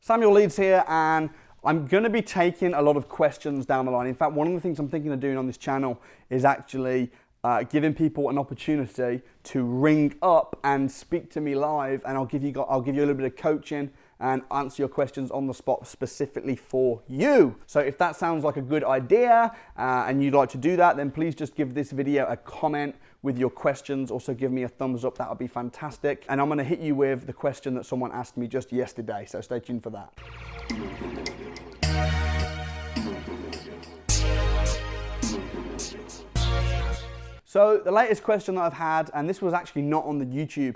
Samuel Leeds here, and I'm going to be taking a lot of questions down the line. In fact, one of the things I'm thinking of doing on this channel is actually giving people an opportunity to ring up and speak to me live, and I'll give you a little bit of coaching and answer your questions on the spot specifically for you. So if that sounds like a good idea and you'd like to do that, then please just give this video a comment with your questions. Also give me a thumbs up, that would be fantastic. And I'm gonna hit you with the question that someone asked me just yesterday, so stay tuned for that. So the latest question that I've had, and this was actually not on the YouTube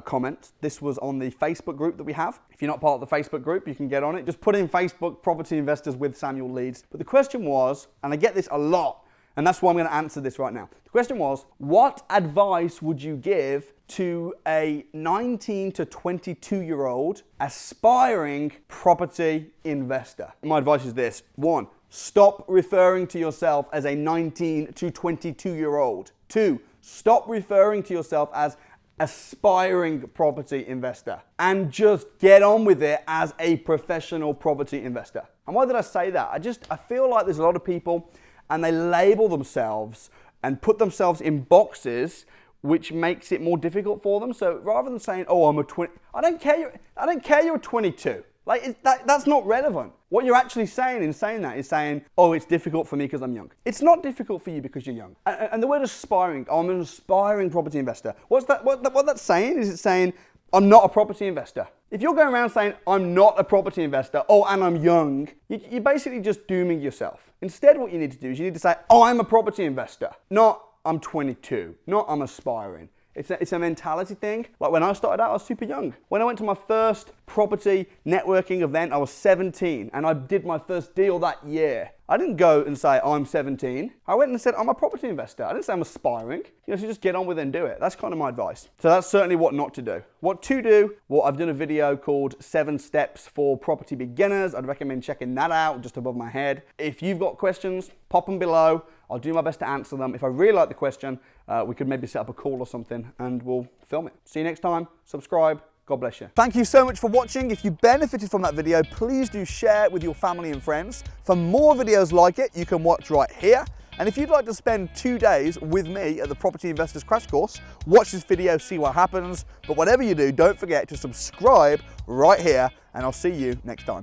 comment, this was on the Facebook group that we have. If you're not part of the Facebook group, you can get on it. Just put in Facebook Property Investors with Samuel Leeds. But the question was, and I get this a lot, and that's why I'm going to answer this right now. The question was, what advice would you give to a 19 to 22-year-old aspiring property investor? My advice is this. 1, stop referring to yourself as a 19 to 22-year-old. 2, stop referring to yourself as aspiring property investor and just get on with it as a professional property investor. And why did I say that? I feel like there's a lot of people and they label themselves and put themselves in boxes, which makes it more difficult for them. So rather than saying, oh, I'm a 20, I don't care you're 22. Like, that's not relevant. What you're actually saying in saying that is saying, oh, it's difficult for me because I'm young. It's not difficult for you because you're young. And the word aspiring, oh, I'm an aspiring property investor. What that's saying is it's saying, I'm not a property investor. If you're going around saying, I'm not a property investor, oh, and I'm young, you're basically just dooming yourself. Instead, what you need to do is you need to say, oh, I'm a property investor. Not, I'm 22. Not, I'm aspiring. It's a mentality thing. Like when I started out, I was super young. When I went to my first property networking event, I was 17 and I did my first deal that year. I didn't go and say, I'm 17. I went and said, I'm a property investor. I didn't say I'm aspiring. So just get on with it and do it. That's kind of my advice. So that's certainly what not to do. What to do, well, I've done a video called 7 Steps for Property Beginners. I'd recommend checking that out just above my head. If you've got questions, pop them below. I'll do my best to answer them. If I really like the question, we could maybe set up a call or something and we'll film it. See you next time. Subscribe. God bless you. Thank you so much for watching. If you benefited from that video, please do share it with your family and friends. For more videos like it, you can watch right here. And if you'd like to spend 2 days with me at the Property Investors Crash Course, watch this video, see what happens. But whatever you do, don't forget to subscribe right here, and I'll see you next time.